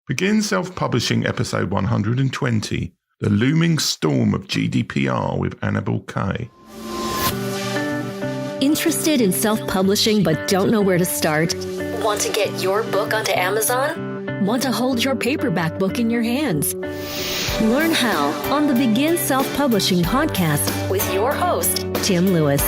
Begin Self-Publishing episode 120, The Looming Storm of GDPR with Annabel Kaye. Interested in self-publishing but don't know where to start? Want to get your book onto Amazon? Want to hold your paperback book in your hands? Learn how on the Begin Self-Publishing podcast with your host, Tim Lewis.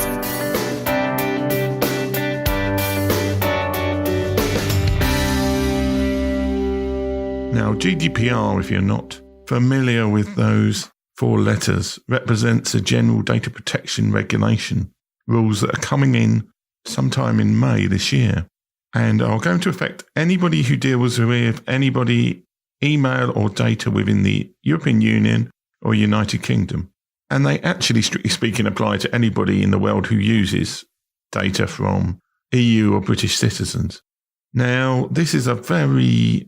Now, GDPR, if you're not familiar with those four letters, represents a general data protection regulation, rules that are coming in sometime in May this year, and are going to affect anybody who deals with anybody, email or data within the European Union or United Kingdom. And they actually, strictly speaking, apply to anybody in the world who uses data from EU or British citizens. Now, this is a very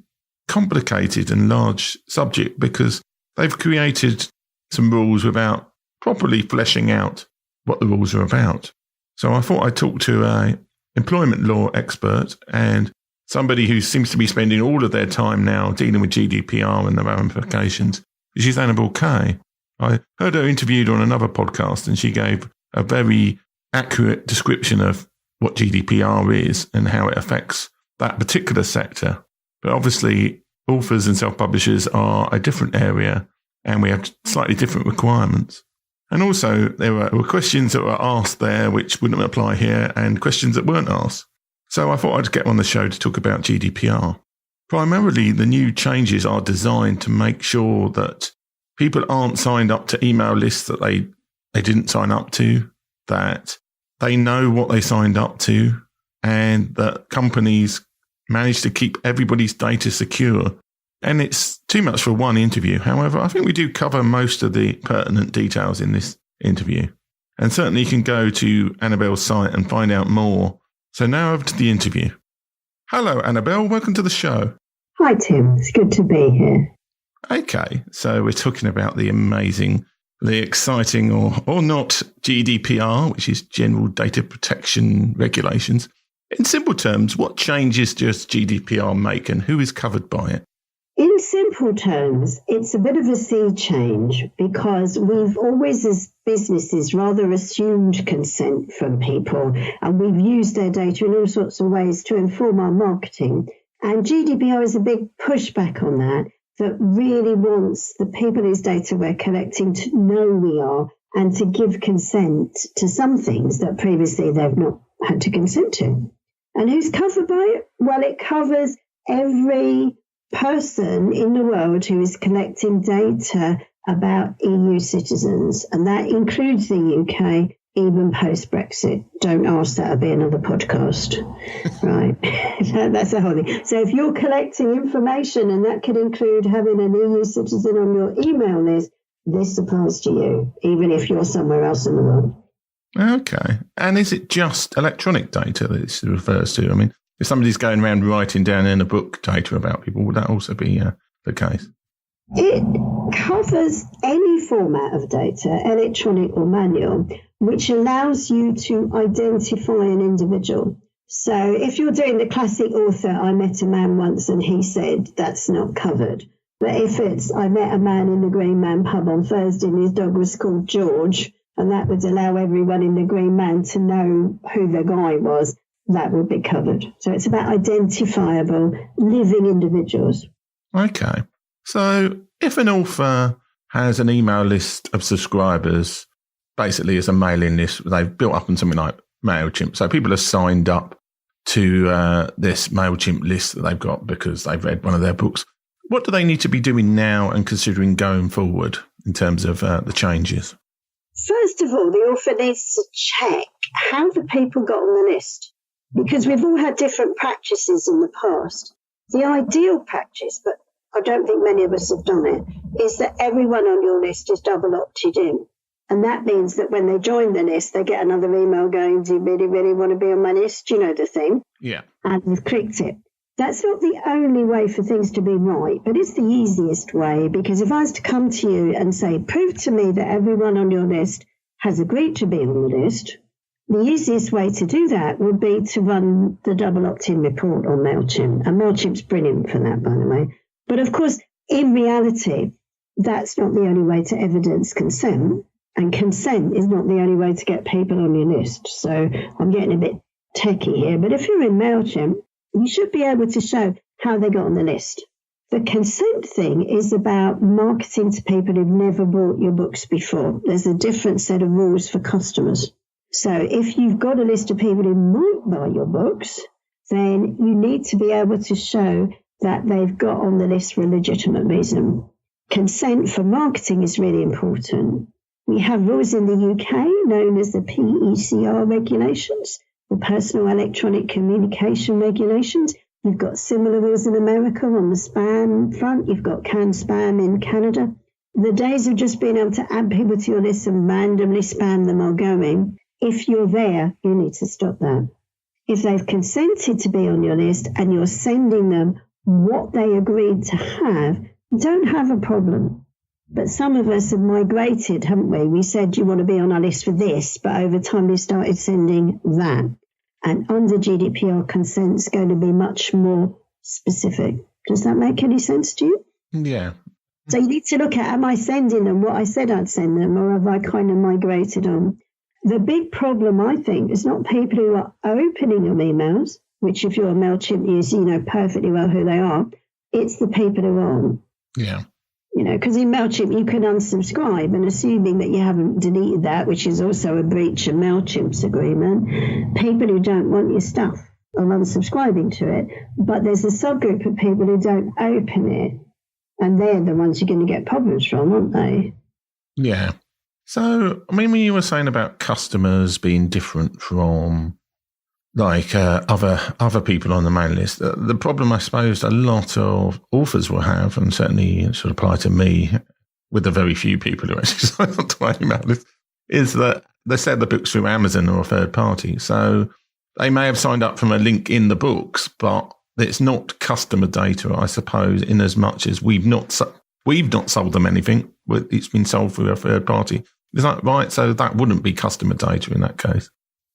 complicated and large subject because they've created some rules without properly fleshing out what the rules are about. So I thought I'd talk to an employment law expert and somebody who seems to be spending all of their time now dealing with GDPR and the ramifications, which is Annabel Kaye. I heard her interviewed on another podcast and she gave a very accurate description of what GDPR is and how it affects that particular sector. But obviously, authors and self-publishers are a different area and we have slightly different requirements. And also, there were questions that were asked there which wouldn't apply here and questions that weren't asked. So I thought I'd get on the show to talk about GDPR. Primarily, the new changes are designed to make sure that people aren't signed up to email lists that they didn't sign up to, that they know what they signed up to, and that companies manage to keep everybody's data secure. And it's too much for one interview. However, I think we do cover most of the pertinent details in this interview. And certainly you can go to Annabel's site and find out more. So now over to the interview. Hello, Annabel. Welcome to the show. Hi, Tim. It's good to be here. Okay. So we're talking about the amazing, the exciting or not GDPR, which is General Data Protection Regulations. In simple terms, what changes does GDPR make and who is covered by it? In simple terms, it's a bit of a sea change because we've always, as businesses, rather assumed consent from people, and we've used their data in all sorts of ways to inform our marketing. And GDPR is a big pushback on that really wants the people whose data we're collecting to know we are and to give consent to some things that previously they've not had to consent to. And who's covered by it? Well, it covers every person in the world who is collecting data about EU citizens. And that includes the UK, even post-Brexit. Don't ask, that'll be another podcast. Right. That's the whole thing. So if you're collecting information, and that could include having an EU citizen on your email list, this applies to you, even if you're somewhere else in the world. Okay. And is it just electronic data that this refers to? I mean, if somebody's going around writing down in a book data about people, would that also be the case? It covers any format of data, electronic or manual, which allows you to identify an individual. So if you're doing the classic author, I met a man once and he said, that's not covered. But if it's, I met a man in the Green Man pub on Thursday and his dog was called George, and that would allow everyone in the Green Man to know who the guy was, that would be covered. So it's about identifiable living individuals. Okay. So if an author has an email list of subscribers, basically as a mailing list, they've built up on something like MailChimp. So people are signed up to this MailChimp list that they've got because they've read one of their books. What do they need to be doing now and considering going forward in terms of the changes? First of all, the author needs to check how the people got on the list, because we've all had different practices in the past. The ideal practice, but I don't think many of us have done it, is that everyone on your list is double opted in. And that means that when they join the list, they get another email going, do you really, really want to be on my list? You know the thing. Yeah. And they've clicked it. That's not the only way for things to be right, but it's the easiest way, because if I was to come to you and say, prove to me that everyone on your list has agreed to be on the list, the easiest way to do that would be to run the double opt-in report on MailChimp. And MailChimp's brilliant for that, by the way. But of course, in reality, that's not the only way to evidence consent. And consent is not the only way to get people on your list. So I'm getting a bit techie here. But if you're in MailChimp, you should be able to show how they got on the list. The consent thing is about marketing to people who've never bought your books before. There's a different set of rules for customers. So if you've got a list of people who might buy your books, then you need to be able to show that they've got on the list for a legitimate reason. Consent for marketing is really important. We have rules in the UK known as the PECR regulations, the Personal Electronic Communication Regulations. You've got similar rules in America on the spam front. You've got canned spam in Canada. The days of just being able to add people to your list and randomly spam them are going. If you're there, you need to stop that. If they've consented to be on your list and you're sending them what they agreed to have, you don't have a problem. But some of us have migrated, haven't we? We said, you want to be on our list for this, but over time we started sending that. And under GDPR, consent's going to be much more specific. Does that make any sense to you? Yeah. So you need to look at, am I sending them what I said I'd send them, or have I kind of migrated on? The big problem, I think, is not people who are opening your emails, which if you're a MailChimp user, you know perfectly well who they are. It's the people who aren't. Yeah. You know, because in MailChimp, you can unsubscribe, and assuming that you haven't deleted that, which is also a breach of MailChimp's agreement, people who don't want your stuff are unsubscribing to it. But there's a subgroup of people who don't open it, and they're the ones you're going to get problems from, aren't they? Yeah. So, I mean, when you were saying about customers being different from like other people on the mailing list, the problem I suppose a lot of authors will have, and certainly sort of apply to me with the very few people who actually sign up to my email list, is that they sell the books through Amazon or a third party. So they may have signed up from a link in the books, but it's not customer data, I suppose, in as much as we've not sold them anything. It's been sold through a third party. Is that right? So that wouldn't be customer data in that case.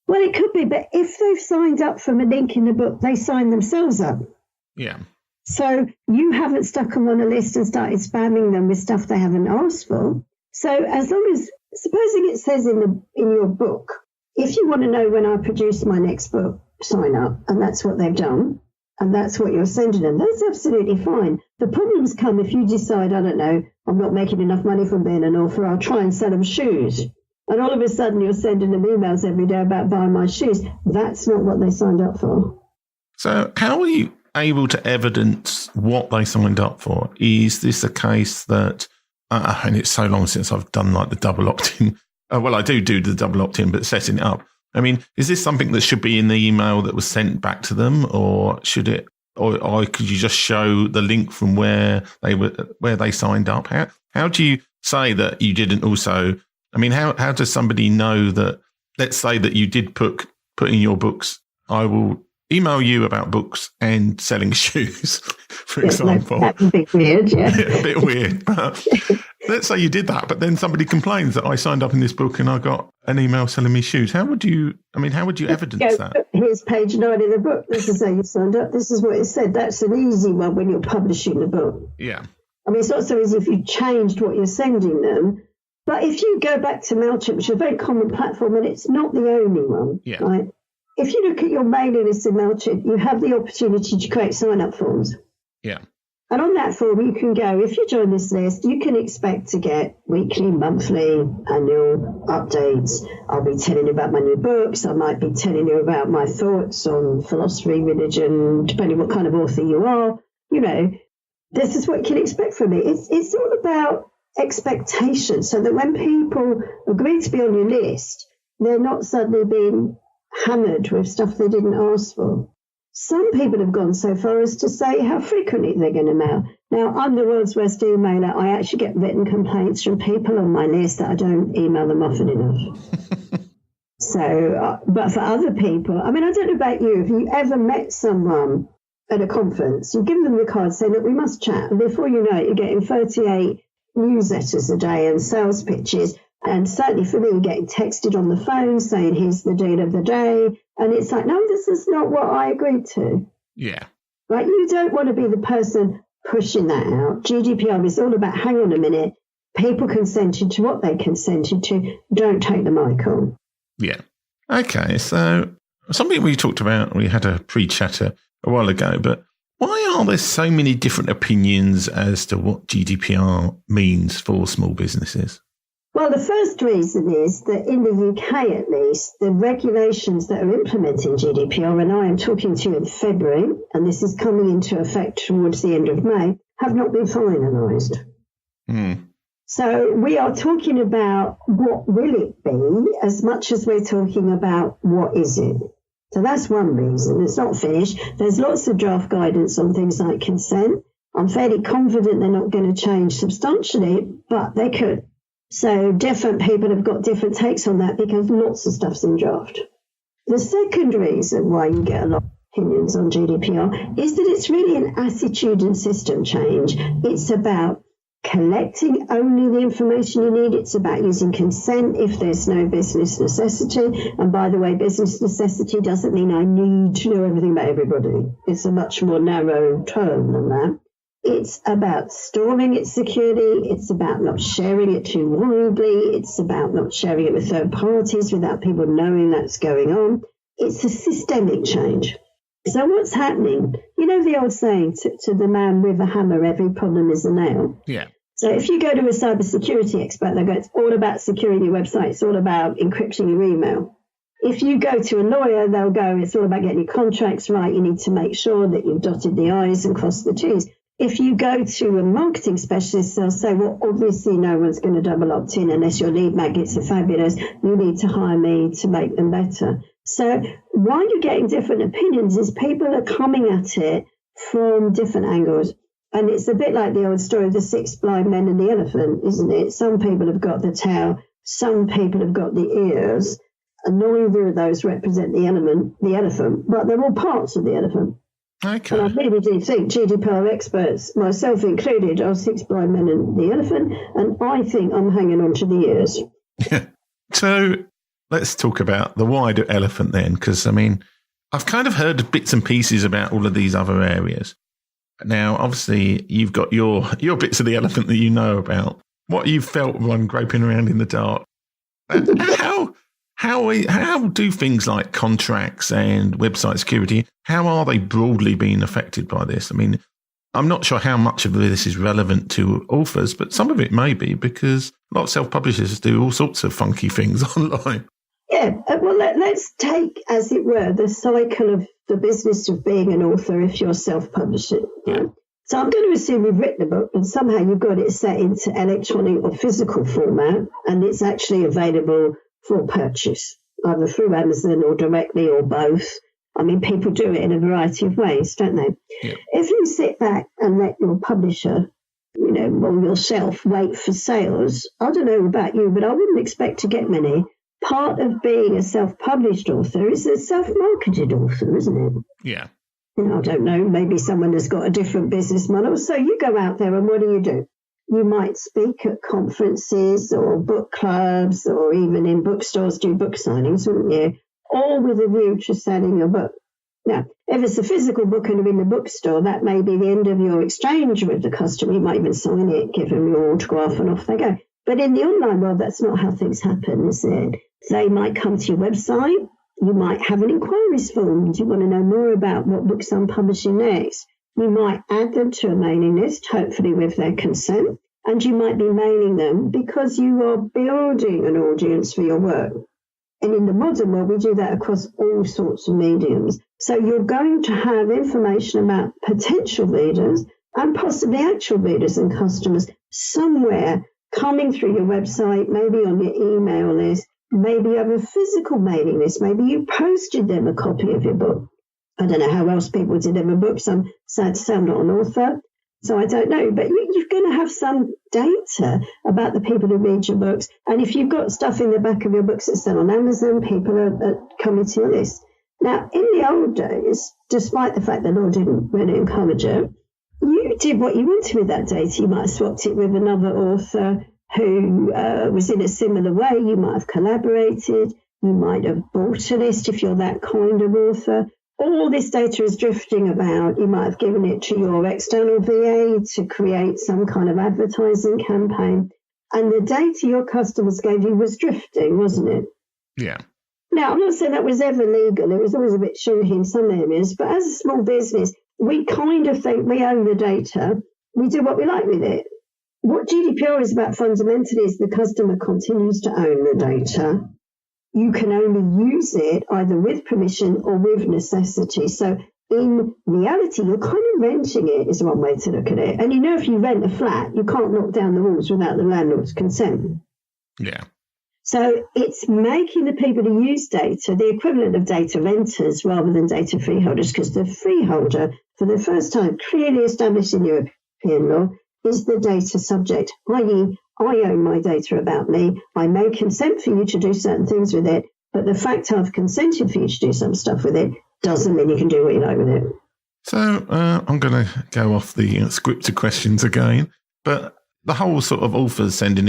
Well, it could be, but if they've signed up from a link in the book, they sign themselves up. Yeah. So you haven't stuck them on a list and started spamming them with stuff they haven't asked for. So as long as, supposing it says in your book, if you want to know when I produce my next book, sign up, and that's what they've done, and that's what you're sending them, that's absolutely fine. The problems come if you decide, I don't know, I'm not making enough money from being an author, I'll try and sell them shoes. And all of a sudden you're sending them emails every day about buying my shoes. That's not what they signed up for. So how are you able to evidence what they signed up for? Is this a case that, and it's so long since I've done like the double opt-in. Well, I do the double opt-in, but setting it up. I mean, is this something that should be in the email that was sent back to them, or should it, or could you just show the link from where they signed up? How do you say that you didn't also? I mean, how does somebody know that? Let's say that you did put in your books, I will email you about books and selling shoes, for example. That's a bit weird, yeah. A bit weird. But let's say you did that, but then somebody complains that I signed up in this book and I got an email selling me shoes. How would you evidence that? Here's page 9 in the book. This is how you signed up. This is what it said. That's an easy one when you're publishing the book. Yeah. I mean, it's not so easy if you changed what you're sending them. But if you go back to MailChimp, which is a very common platform, and it's not the only one, yeah. Right? If you look at your mailing list in MailChimp, you have the opportunity to create sign-up forms. Yeah. And on that form, you can go, if you join this list, you can expect to get weekly, monthly, annual updates. I'll be telling you about my new books. I might be telling you about my thoughts on philosophy, religion, depending what kind of author you are. You know, this is what you can expect from me. It's all about expectations, so that when people agree to be on your list, they're not suddenly being hammered with stuff they didn't ask for. Some people have gone so far as to say how frequently they're going to mail. Now, I'm the world's worst emailer. I actually get written complaints from people on my list that I don't email them often enough. So, but for other people, I mean, I don't know about you. If you ever met someone at a conference, you give them the card saying, look, we must chat. And before you know it, you're getting 38 newsletters a day and sales pitches. And certainly for me, you're getting texted on the phone saying, here's the deal of the day. And it's like, no, this is not what I agreed to. Yeah. Right? You don't want to be the person pushing that out. GDPR is all about, hang on a minute, people consented to what they consented to, don't take the mic on. Yeah. Okay, so something we talked about, we had a pre-chatter a while ago, but why are there so many different opinions as to what GDPR means for small businesses? Well, the first reason is that in the UK, at least, the regulations that are implementing GDPR, and I am talking to you in February, and this is coming into effect towards the end of May, have not been finalised. So we are talking about what will it be as much as we're talking about what is it. So that's one reason. It's not finished. There's lots of draft guidance on things like consent. I'm fairly confident they're not going to change substantially, but they could. So different people have got different takes on that because lots of stuff's in draft. The second reason why you get a lot of opinions on GDPR is that it's really an attitude and system change. It's about collecting only the information you need. It's about using consent if there's no business necessity. And by the way, business necessity doesn't mean I need to know everything about everybody. It's a much more narrow term than that. It's about storing it securely. It's about not sharing it too widely. It's about not sharing it with third parties without people knowing that's going on. It's a systemic change. So what's happening? You know the old saying, to the man with a hammer, every problem is a nail? Yeah. So if you go to a cybersecurity expert, they'll go, it's all about securing your website. It's all about encrypting your email. If you go to a lawyer, they'll go, it's all about getting your contracts right. You need to make sure that you've dotted the I's and crossed the T's. If you go to a marketing specialist, they'll say, well, obviously no one's going to double opt in unless your lead magnets are fabulous. You need to hire me to make them better. So why you're getting different opinions is people are coming at it from different angles. And it's a bit like the old story of the 6 blind men and the elephant, isn't it? Some people have got the tail, some people have got the ears, and neither of those represent the elephant, but they're all parts of the elephant. Okay. And I really do think GDPR experts, myself included, are 6 blind men and the elephant, and I think I'm hanging on to the ears. So let's talk about the wider elephant then, because, I mean, I've kind of heard bits and pieces about all of these other areas. Now, obviously, you've got your bits of the elephant that you know about, what you've felt when groping around in the dark. How do things like contracts and website security, how are they broadly being affected by this? I mean, I'm not sure how much of this is relevant to authors, but some of it may be because a lot of self-publishers do all sorts of funky things online. Yeah, well, let's take, as it were, the cycle of the business of being an author if you're self-publishing. Yeah. So I'm going to assume you've written a book and somehow you've got it set into electronic or physical format and it's actually available for purchase, either through Amazon or directly or both. I mean, people do it in a variety of ways, don't they? Yeah. If you sit back and let your publisher, or yourself wait for sales, I don't know about you, but I wouldn't expect to get many. Part of being a self-published author is a self-marketed author, isn't it? Yeah. I don't know, maybe someone has got a different business model. So you go out there and what do? You might speak at conferences or book clubs or even in bookstores do book signings, wouldn't you? All with a view to selling your book. Now, if it's a physical book and you're in the bookstore, that may be the end of your exchange with the customer. You might even sign it, give them your autograph and off they go. But in the online world, that's not how things happen, is it? They might come to your website. You might have an inquiries form. Do you want to know more about what books I'm publishing next? You might add them to a mailing list, hopefully with their consent, and you might be mailing them because you are building an audience for your work. And in the modern world, we do that across all sorts of mediums. So you're going to have information about potential readers and possibly actual readers and customers somewhere coming through your website, maybe on your email list, maybe you have a physical mailing list, maybe you posted them a copy of your book. I don't know how else people deliver books. I'm sad to say I'm not an author, so I don't know. But you're going to have some data about the people who read your books. And if you've got stuff in the back of your books that sell on Amazon, people are coming to your list. Now, in the old days, despite the fact the law didn't really encourage it, you did what you wanted with that data. You might have swapped it with another author who was in a similar way. You might have collaborated. You might have bought a list if you're that kind of author. all this data is drifting about. You might have given it to your external VA to create some kind of advertising campaign. And the data your customers gave you was drifting, wasn't it? Yeah. Now, I'm not saying that was ever legal. It was always a bit shady in some areas. But as a small business, we kind of think we own the data. We do what we like with it. What GDPR is about fundamentally is the customer continues to own the data. You can only use it either with permission or with necessity. So in reality, you're kind of renting it is one way to look at it. And if you rent a flat, you can't knock down the walls without the landlord's consent. Yeah. So it's making the people who use data the equivalent of data renters rather than data freeholders, because the freeholder, for the first time, clearly established in European law, is the data subject, i.e., I own my data about me. I may consent for you to do certain things with it, but the fact I've consented for you to do some stuff with it doesn't mean you can do what you like with it. So I'm going to go off the scripted questions again, but the whole sort of authors sending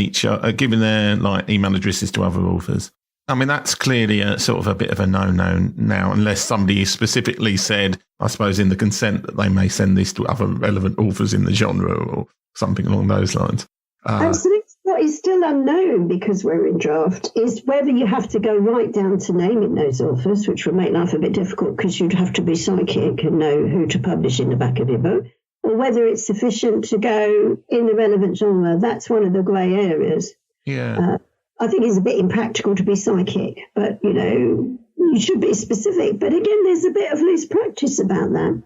giving their email addresses to other authors. I mean, that's clearly a sort of a bit of a no-no now, unless somebody specifically said, I suppose, in the consent that they may send this to other relevant authors in the genre or something along those lines. Absolutely. What is still unknown, because we're in draft, is whether you have to go right down to naming those authors, which would make life a bit difficult because you'd have to be psychic and know who to publish in the back of your book, or whether it's sufficient to go in the relevant genre. That's one of the grey areas. Yeah. I think it's a bit impractical to be psychic, but, you should be specific. But again, there's a bit of loose practice about that.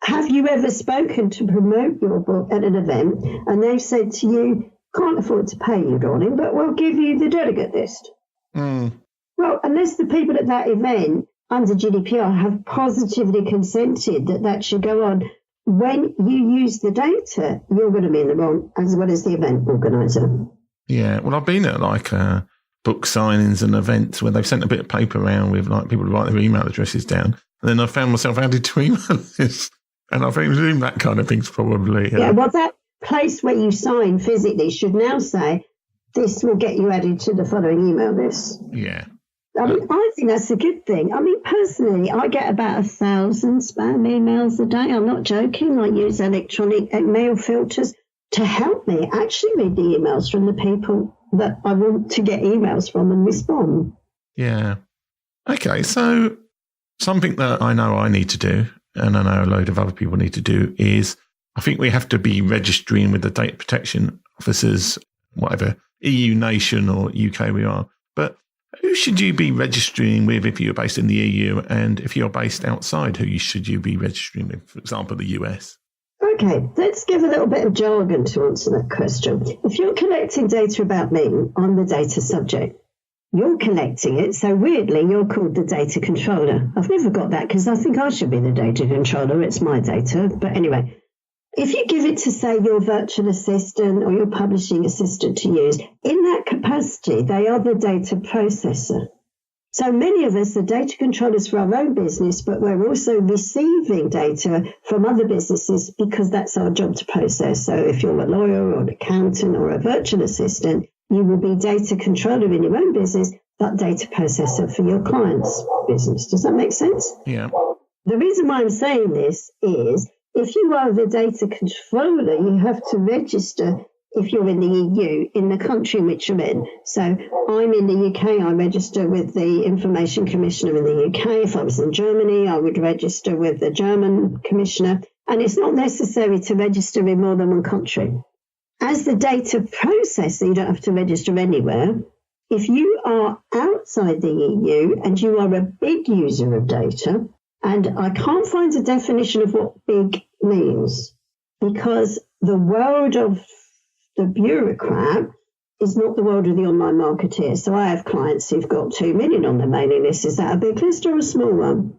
Have you ever spoken to promote your book at an event and they've said to you, can't afford to pay you, darling, but we'll give you the delegate list? Mm. Well, unless the people at that event under GDPR have positively consented that should go on, when you use the data, you're going to be in the wrong, as well as the event organizer. Yeah, well, I've been at book signings and events where they've sent a bit of paper around with people to write their email addresses down, and then I found myself added to email lists, and I presume that kind of thing's probably yeah. Well, that place where you sign physically should now say this will get you added to the following email list. Yeah. I mean, I think that's a good thing. I mean, personally, I get about 1,000 spam emails a day. I'm not joking. I use electronic mail filters to help me actually read the emails from the people that I want to get emails from and respond. Yeah. Okay, so something that I know I need to do, and I know a load of other people need to do, is I think we have to be registering with the data protection officers, whatever EU nation or UK we are. But who should you be registering with if you're based in the EU, and if you're based outside, who should you be registering with, for example, the US? Okay, let's give a little bit of jargon to answer that question. If you're collecting data about me on the data subject, you're collecting it, so weirdly, you're called the data controller. I've never got that because I think I should be the data controller. It's my data. But anyway, if you give it to, say, your virtual assistant or your publishing assistant to use, in that capacity, they are the data processor. So many of us are data controllers for our own business, but we're also receiving data from other businesses because that's our job to process. So if you're a lawyer or an accountant or a virtual assistant, you will be data controller in your own business, but data processor for your client's business. Does that make sense? Yeah. The reason why I'm saying this is if you are the data controller, you have to register if you're in the EU, in the country in which you're in. So I'm in the UK, I register with the Information Commissioner in the UK. If I was in Germany, I would register with the German Commissioner. And it's not necessary to register in more than one country. As the data processor, you don't have to register anywhere. If you are outside the EU and you are a big user of data, and I can't find a definition of what big means, because the world of the bureaucrat is not the world of the online marketeer. So I have clients who've got 2 million on their mailing list. Is that a big list or a small one?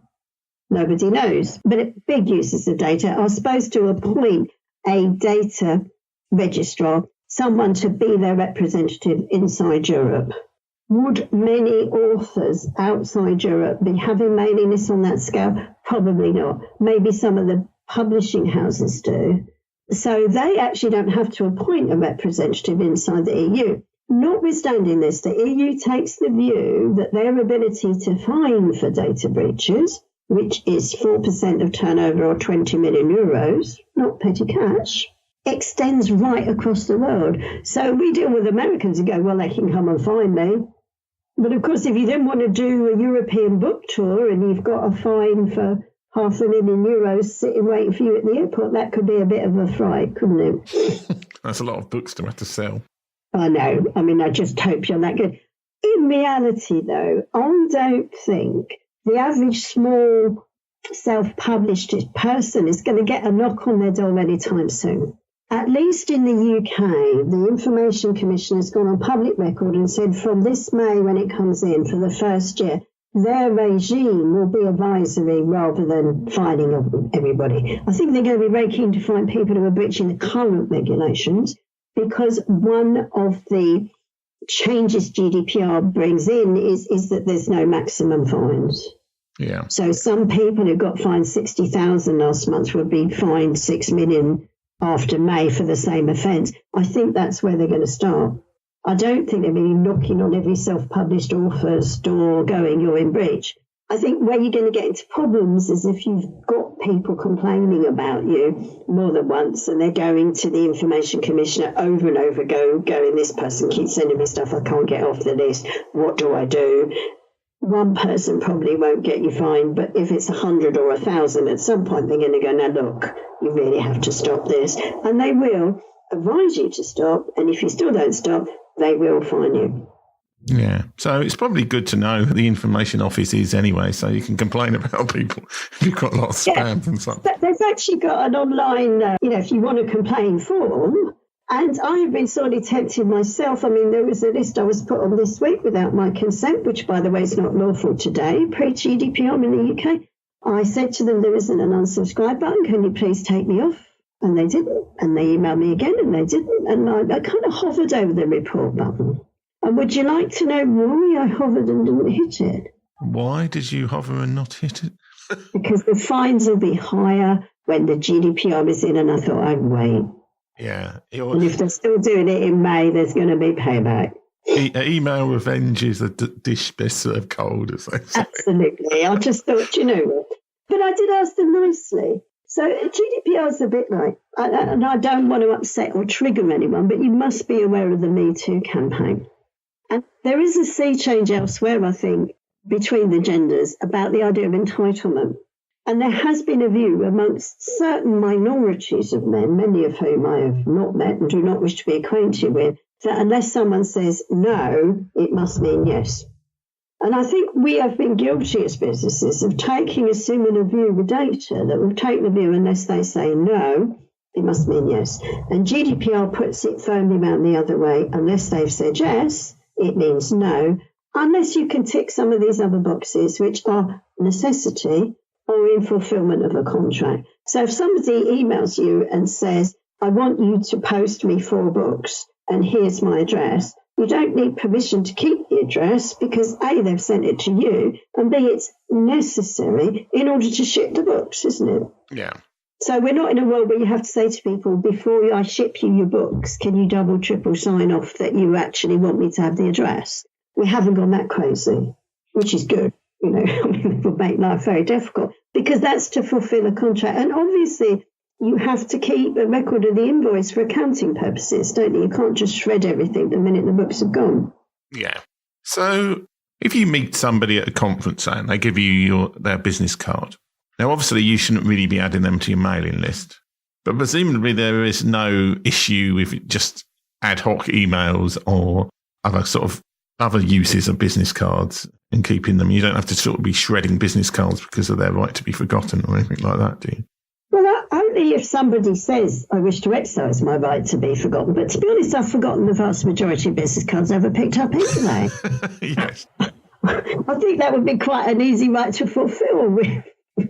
Nobody knows. But big users of data are supposed to appoint a data registrar, someone to be their representative inside Europe. Would many authors outside Europe be having mailing lists on that scale? Probably not. Maybe some of the publishing houses do. So they actually don't have to appoint a representative inside the EU. Notwithstanding this, the EU takes the view that their ability to fine for data breaches which is 4% of turnover or 20 million euros, not petty cash, extends right across the world. So we deal with Americans who go, well, they can come and find me. But of course, if you then want to do a European book tour and you've got a fine for €500,000 sitting waiting for you at the airport, that could be a bit of a fright, couldn't it? That's a lot of books to have to sell. I know. I mean, I just hope you're that good. In reality, though, I don't think the average small self-published person is going to get a knock on their door anytime soon. At least in the UK, the Information Commission has gone on public record and said from this May, when it comes in for the first year, their regime will be advisory rather than fining everybody. I think they're going to be very keen to find people who are breaching the current regulations, because one of the changes GDPR brings in is that there's no maximum fines. Yeah. So some people who got fined 60,000 last month will be fined 6 million after May for the same offence. I think that's where they're going to start. I don't think they're really knocking on every self-published author's door going, you're in breach. I think where you're going to get into problems is if you've got people complaining about you more than once and they're going to the Information Commissioner over and over, going, this person keeps sending me stuff, I can't get off the list, what do I do? One person probably won't get you fined, but if it's 100 or 1,000, at some point they're going to go, now look, you really have to stop this. And they will advise you to stop, and if you still don't stop, they will fine you. Yeah, so it's probably good to know who the information office is anyway, so you can complain about people. You've got a lot of spam and stuff. There's actually got an online, if you want to complain form, and I have been sorely tempted myself. I mean, there was a list I was put on this week without my consent, which, by the way, is not lawful today, pre-GDPR in the UK. I said to them, there isn't an unsubscribe button. Can you please take me off? And they didn't. And they emailed me again, and they didn't. And I kind of hovered over the report button. And would you like to know why I hovered and didn't hit it? Why did you hover and not hit it? Because the fines will be higher when the GDPR is in, and I thought I'd wait. Yeah. And if they're still doing it in May, there's going to be payback. Email revenge is a dish best served cold, as they say. Absolutely. I just thought, you know what? But I did ask them nicely. So GDPR is a bit like, and I don't want to upset or trigger anyone, but you must be aware of the Me Too campaign. And there is a sea change elsewhere, I think, between the genders about the idea of entitlement. And there has been a view amongst certain minorities of men, many of whom I have not met and do not wish to be acquainted with, that unless someone says no, it must mean yes. And I think we have been guilty as businesses of assuming a view with data that will take the view unless they say no, it must mean yes. And GDPR puts it firmly around the other way. Unless they've said yes, it means no, unless you can tick some of these other boxes, which are necessity or in fulfillment of a contract. So if somebody emails you and says, I want you to post me 4 books and here's my address, you don't need permission to keep the address because A, they've sent it to you, and B, it's necessary in order to ship the books, isn't it? Yeah. So we're not in a world where you have to say to people, before I ship you your books, can you double, triple sign off that you actually want me to have the address? We haven't gone that crazy, which is good. I mean, it would make life very difficult because that's to fulfill a contract. And obviously, you have to keep a record of the invoice for accounting purposes, don't you? You can't just shred everything the minute the books have gone. Yeah. So if you meet somebody at a conference and they give you their business card, now obviously you shouldn't really be adding them to your mailing list, but presumably there is no issue with just ad hoc emails or other uses of business cards and keeping them. You don't have to sort of be shredding business cards because of their right to be forgotten or anything like that, do you? Well, only if somebody says, I wish to exercise my right to be forgotten. But to be honest, I've forgotten the vast majority of business cards I ever picked up anyway. Yes. I think that would be quite an easy right to fulfill with a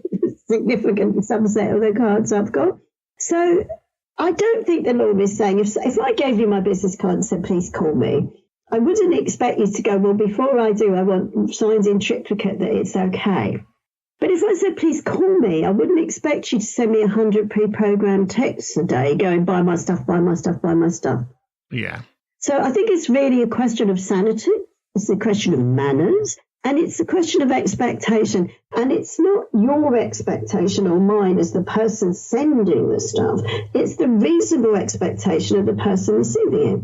significant subset of the cards I've got. So I don't think the law is saying, if I gave you my business card and said, please call me, I wouldn't expect you to go, well, before I do, I want signs in triplicate that it's okay. But if I said, please call me, I wouldn't expect you to send me 100 pre-programmed texts a day going, buy my stuff, buy my stuff, buy my stuff. Yeah. So I think it's really a question of sanity. It's a question of manners. And it's a question of expectation. And it's not your expectation or mine as the person sending the stuff. It's the reasonable expectation of the person receiving it.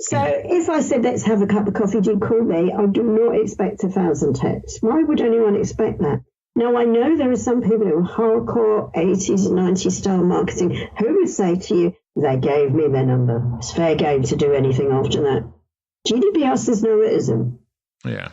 So if I said, let's have a cup of coffee, do you call me? I do not expect 1,000 texts. Why would anyone expect that? Now, I know there are some people who are hardcore 80s and 90s style marketing who would say to you, they gave me their number. It's fair game to do anything after that. GDPR says no, it isn't. Yeah.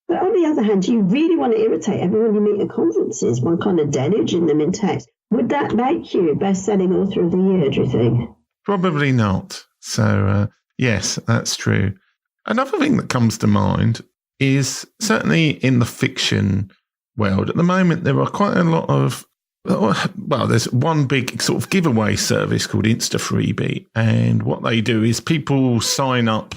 But on the other hand, do you really want to irritate everyone you meet at conferences, one kind of deluging them in text? Would that make you best-selling author of the year, do you think? Probably not. So, yes, that's true. Another thing that comes to mind is certainly in the fiction world, at the moment, there are quite a lot of, well, there's one big sort of giveaway service called InstaFreebie. And what they do is people sign up.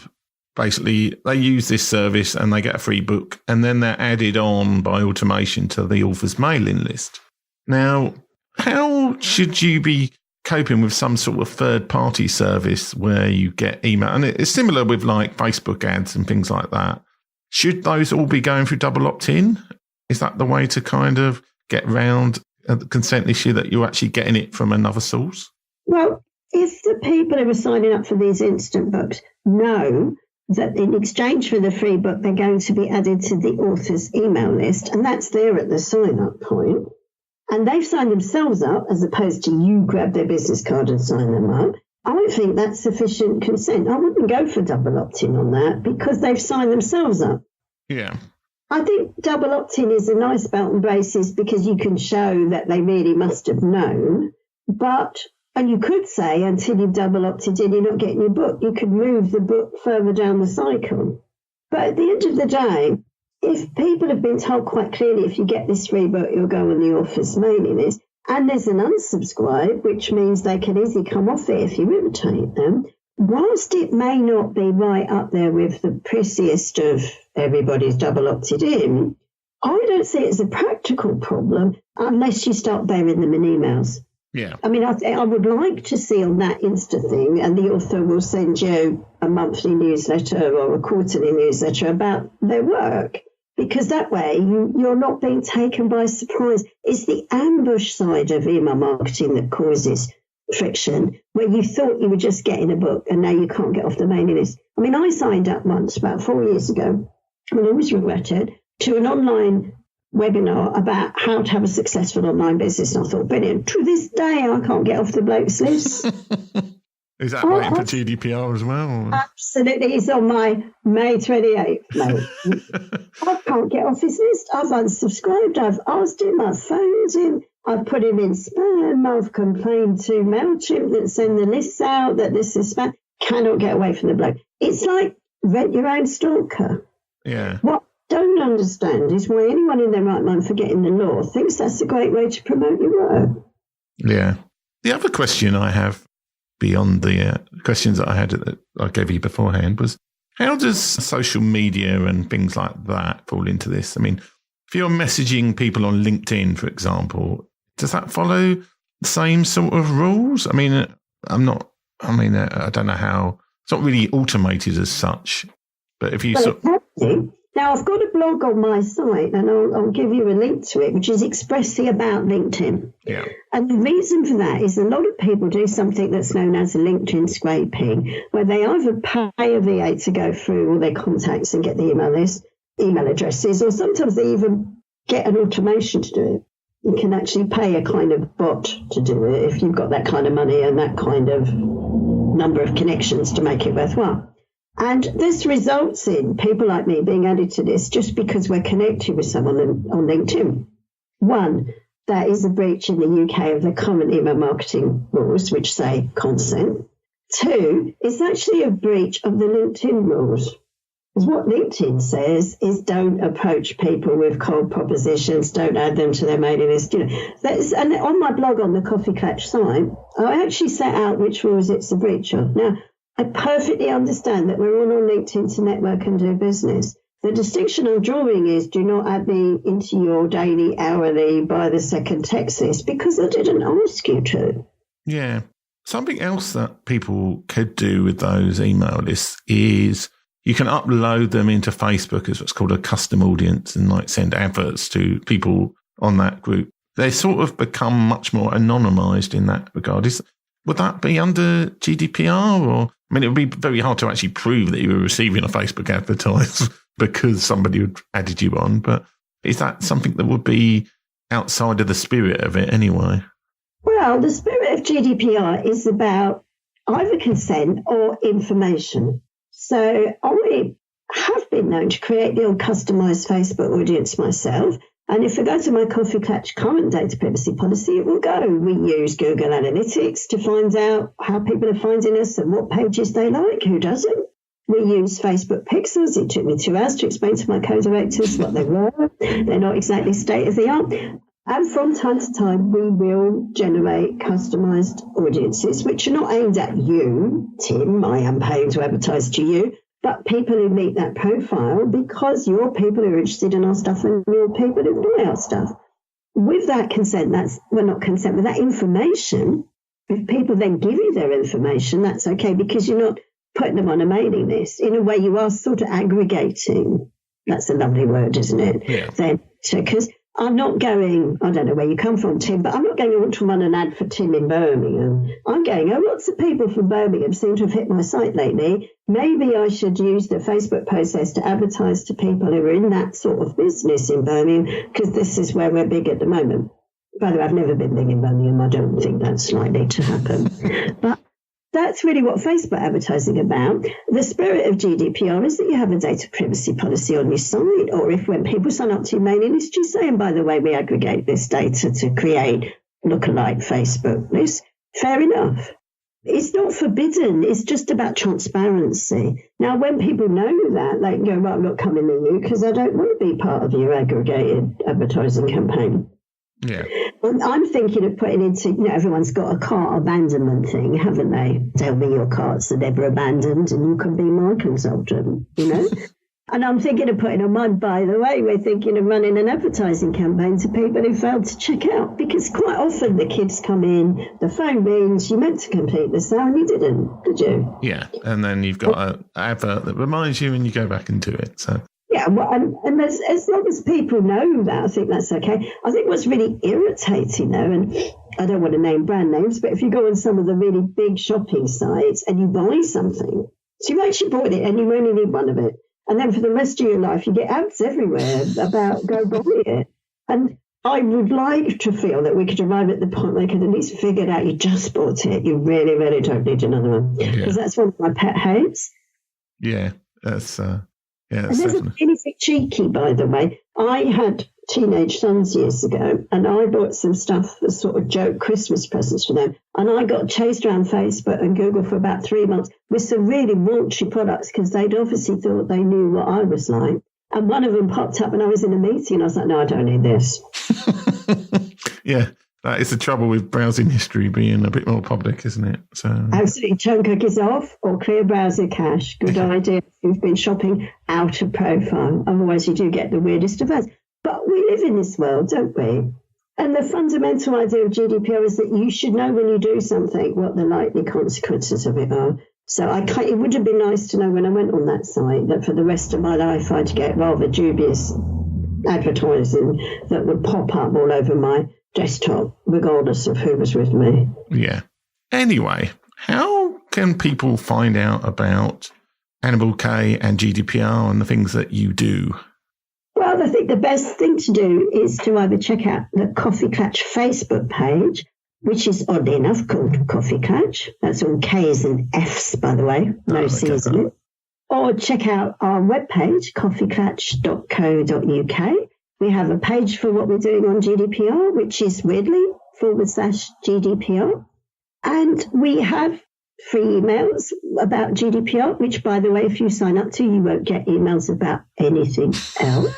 Basically, they use this service and they get a free book, and then they're added on by automation to the author's mailing list. Now, how should you be coping with some sort of third-party service where you get email? And it's similar with like Facebook ads and things like that. Should those all be going through double opt-in? Is that the way to kind of get around the consent issue, that you're actually getting it from another source? Well, if the people who are signing up for these instant books know that in exchange for the free book, they're going to be added to the author's email list, and that's there at the sign-up point, and they've signed themselves up as opposed to you grab their business card and sign them up, I don't think that's sufficient consent. I wouldn't go for double opt-in on that because they've signed themselves up. Yeah. I think double opt-in is a nice belt and braces because you can show that they really must have known, and you could say, until you've double opted in, you're not getting your book. You could move the book further down the cycle. But at the end of the day, if people have been told quite clearly, if you get this free book, you'll go on the author's mailing list, and there's an unsubscribe, which means they can easily come off it if you irritate them, whilst it may not be right up there with the priciest of everybody's double opted in, I don't see it as a practical problem unless you start burying them in emails. Yeah. I mean, I would like to see on that Insta thing, and the author will send you a monthly newsletter or a quarterly newsletter about their work, because that way you're not being taken by surprise. It's the ambush side of email marketing that causes friction, where you thought you were just getting a book and now you can't get off the mailing list. I mean, I signed up once about 4 years ago, and I always regretted, to an online webinar about how to have a successful online business. And I thought, brilliant. To this day, I can't get off the bloke's list. Is that waiting for GDPR as well? Absolutely. It's on my May 28th, mate. I can't get off his list. I've unsubscribed. I've asked him. I've phoned him. I've put him in spam. I've complained to MailChimp that send the lists out that this is spam. Cannot get away from the bloke. It's like rent your own stalker. Yeah. What I don't understand is why anyone in their right mind forgetting the law thinks that's a great way to promote your work. Yeah. The other question I have, beyond the questions that I had that I gave you beforehand, was how does social media and things like that fall into this? I mean, if you're messaging people on LinkedIn, for example, does that follow the same sort of rules? I mean, I don't know how. It's not really automated as such, but if you Now, I've got a blog on my site, and I'll give you a link to it, which is expressly about LinkedIn. Yeah. And the reason for that is a lot of people do something that's known as a LinkedIn scraping, where they either pay a VA to go through all their contacts and get the email addresses, or sometimes they even get an automation to do it. You can actually pay a kind of bot to do it if you've got that kind of money and that kind of number of connections to make it worthwhile. And this results in people like me being added to this just because we're connected with someone on LinkedIn. One, that is a breach in the UK of the current email marketing rules, which say consent. Two, it's actually a breach of the LinkedIn rules. Because what LinkedIn says is don't approach people with cold propositions, don't add them to their mailing list. And on my blog on the Coffee Clutch site, I actually set out which rules it's a breach of. Now, I perfectly understand that we're all on LinkedIn to network and do business. The distinction I'm drawing is do not add me into your daily, hourly, by the second text list, because I didn't ask you to. Yeah. Something else that people could do with those email lists is you can upload them into Facebook as what's called a custom audience and like send adverts to people on that group. They sort of become much more anonymized in that regard. Would that be under GDPR? Or, I mean, it would be very hard to actually prove that you were receiving a Facebook advertise because somebody had added you on. But is that something that would be outside of the spirit of it anyway? Well, the spirit of GDPR is about either consent or information. So I have been known to create the old customized Facebook audience myself. And if I go to my Coffee Clutch current data privacy policy, it will go. We use Google Analytics to find out how people are finding us and what pages they like, who doesn't. We use Facebook pixels. It took me 2 hours to explain to my co-directors what they were. They're not exactly state of the art. And from time to time, we will generate customized audiences, which are not aimed at you, Tim. I am paying to advertise to you, but people who meet that profile because you're people who are interested in our stuff and you're people who buy our stuff. With that consent, not consent, with that information, if people then give you their information, that's okay because you're not putting them on a mailing list. In a way, you are sort of aggregating. That's a lovely word, isn't it? Yeah. Then, because I'm not going, I don't know where you come from, Tim, but I'm not going, I want to run an ad for Tim in Birmingham. I'm going, lots of people from Birmingham seem to have hit my site lately. Maybe I should use the Facebook process to advertise to people who are in that sort of business in Birmingham, because this is where we're big at the moment. By the way, I've never been big in Birmingham. I don't think that's likely to happen. But that's really what Facebook advertising about. The spirit of GDPR is that you have a data privacy policy on your site, or if when people sign up to your mailing list, you say, and by the way, we aggregate this data to create lookalike Facebook lists. Fair enough. It's not forbidden. It's just about transparency. Now, when people know that, they can go, well, I'm not coming to you because I don't want to be part of your aggregated advertising campaign. Yeah. Well, I'm thinking of putting into, everyone's got a cart abandonment thing, haven't they? Tell me your carts are never abandoned and you can be my consultant, And I'm thinking of putting on mine, by the way, we're thinking of running an advertising campaign to people who failed to check out, because quite often the kids come in, the phone rings, you meant to complete the sale and you didn't, did you? Yeah, and then you've got an advert that reminds you and you go back and do it, so... Yeah, well, and as long as people know that, I think that's okay. I think what's really irritating, though, and I don't want to name brand names, but if you go on some of the really big shopping sites and you buy something, so you've actually bought it and you only need one of it, and then for the rest of your life you get ads everywhere about go buy it. And I would like to feel that we could arrive at the point where we could at least figure out you just bought it, you really, really don't need another one. Because that's one of my pet hates. Yeah, that's... Yeah, and there's anything cheeky, by the way. I had teenage sons years ago, and I bought some stuff as sort of joke Christmas presents for them. And I got chased around Facebook and Google for about 3 months with some really raunchy products because they'd obviously thought they knew what I was like. And one of them popped up when I was in a meeting, and I was like, no, I don't need this. Yeah. That is the trouble with browsing history being a bit more public, isn't it? So absolutely, turn cookies off or clear browser cache. Good idea if you've been shopping out of profile. Otherwise, you do get the weirdest of ads. But we live in this world, don't we? And the fundamental idea of GDPR is that you should know when you do something what the likely consequences of it are. So it would have been nice to know when I went on that site that for the rest of my life I'd get rather dubious advertising that would pop up all over my desktop, regardless of who was with me. Yeah. Anyway, how can people find out about Annabel, Kaye and GDPR and the things that you do? Well, I think the best thing to do is to either check out the Coffee Clutch Facebook page, which is oddly enough called Coffee Clutch. That's all K's and F's, by the way. No C's in it. Or check out our webpage, coffeeclutch.co.uk. We have a page for what we're doing on GDPR, which is weirdly/GDPR. And we have free emails about GDPR, which, by the way, if you sign up to, you won't get emails about anything else.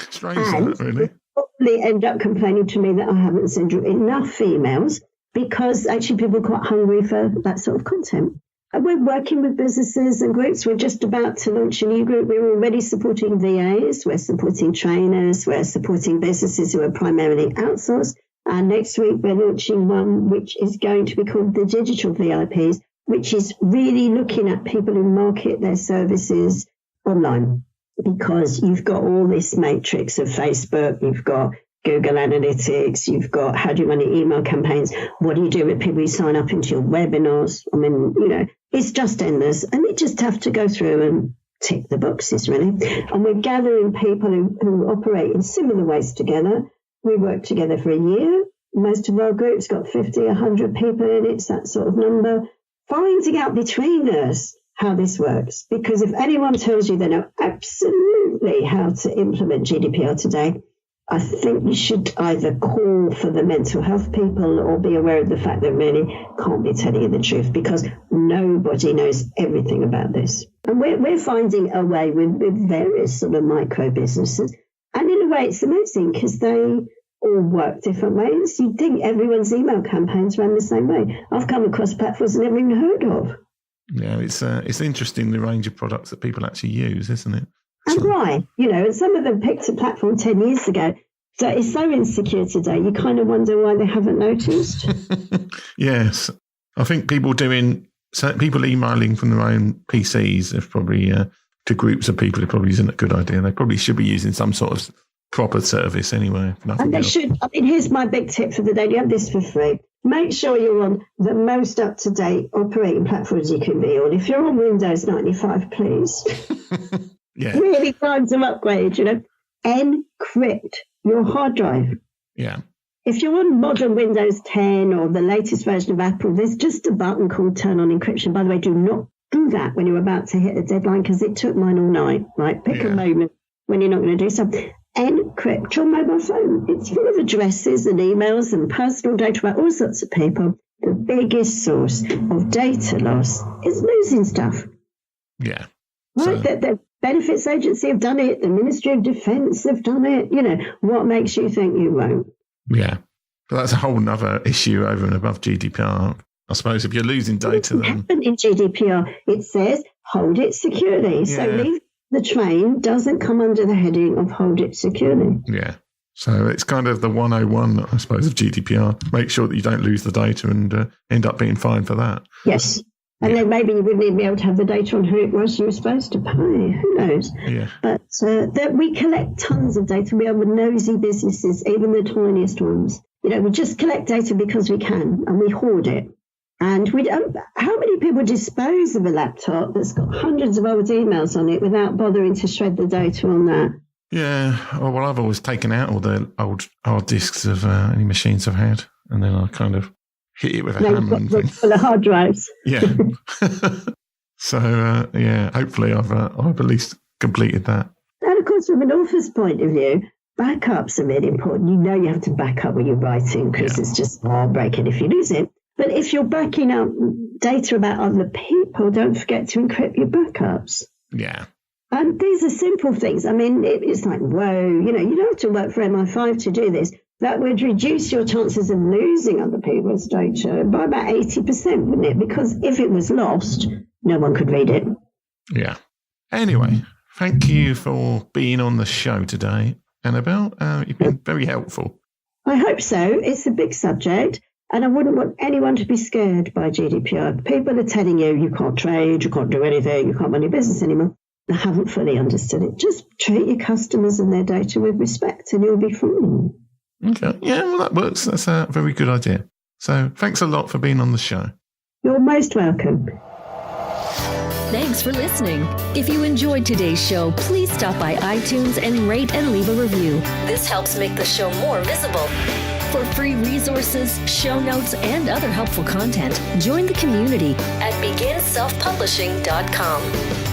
Strange, that, really. You probably end up complaining to me that I haven't sent you enough emails because actually people are quite hungry for that sort of content. We're working with businesses and groups. We're just about to launch a new group. We're already supporting VAs. We're supporting trainers. We're supporting businesses who are primarily outsourced. And next week, we're launching one which is going to be called the Digital VIPs, which is really looking at people who market their services online, because you've got all this matrix of Facebook, you've got Google Analytics, you've got how do you run your email campaigns, what do you do with people who sign up into your webinars? I mean, it's just endless, and you just have to go through and tick the boxes, really. And we're gathering people who operate in similar ways together. We work together for a year. Most of our group's got 50, 100 people in it, it's that sort of number. Finding out between us how this works, because if anyone tells you they know absolutely how to implement GDPR today, I think you should either call for the mental health people or be aware of the fact that really can't be telling you the truth, because nobody knows everything about this. And we're finding a way with various sort of micro businesses. And in a way, it's amazing because they all work different ways. You'd think everyone's email campaigns ran the same way. I've come across platforms I've never even heard of. Yeah, it's interesting, the range of products that people actually use, isn't it? And why? And some of them picked a platform 10 years ago that is so insecure today, you kind of wonder why they haven't noticed. Yes. I think people emailing from their own PCs have probably, to groups of people, it probably isn't a good idea. They probably should be using some sort of proper service anyway. And they should. I mean, here's my big tip for the day. You have this for free. Make sure you're on the most up-to-date operating platforms you can be on. If you're on Windows 95, please. Yeah. Really time to upgrade, Encrypt your hard drive. Yeah. If you're on modern Windows 10 or the latest version of Apple, there's just a button called Turn on Encryption. By the way, do not do that when you're about to hit a deadline, because it took mine all night, right? Pick a moment when you're not going to do something. Encrypt your mobile phone. It's full of addresses and emails and personal data about all sorts of people. The biggest source of data loss is losing stuff. Yeah. Right? The Benefits Agency have done it. The Ministry of Defence have done it. What makes you think you won't? Yeah. But that's a whole nother issue over and above GDPR. I suppose if you're losing data, then... In GDPR, it says hold it securely. Yeah. So leave the train doesn't come under the heading of hold it securely. Yeah. So it's kind of the 101, I suppose, of GDPR. Make sure that you don't lose the data and end up being fined for that. Yes. And then maybe you wouldn't even be able to have the data on who it was you were supposed to pay. Who knows? Yeah. But that we collect tons of data. We are nosy businesses, even the tiniest ones. We just collect data because we can, and we hoard it. And we don't. How many people dispose of a laptop that's got hundreds of old emails on it without bothering to shred the data on that? Yeah. Oh, well, I've always taken out all the old hard disks of any machines I've had, and then I kind of hit it with a hammer and things. For the hard drives. Yeah. So, hopefully I've at least completed that. And of course, from an author's point of view, backups are really important. You have to back up when you're writing, because it's just heartbreaking if you lose it. But if you're backing up data about other people, don't forget to encrypt your backups. Yeah. And these are simple things. I mean, it's like, whoa, you don't have to work for MI5 to do this. That would reduce your chances of losing other people's data by about 80%, wouldn't it? Because if it was lost, no one could read it. Yeah. Anyway, thank you for being on the show today, Annabel. You've been very helpful. I hope so. It's a big subject. And I wouldn't want anyone to be scared by GDPR. People are telling you can't trade, you can't do anything, you can't run your business anymore. They haven't fully understood it. Just treat your customers and their data with respect and you'll be fine. Okay. Yeah, well, that works. That's a very good idea. So thanks a lot for being on the show. You're most welcome. Thanks for listening. If you enjoyed today's show, please stop by iTunes and rate and leave a review. This helps make the show more visible. For free resources, show notes, and other helpful content, join the community at beginselfpublishing.com.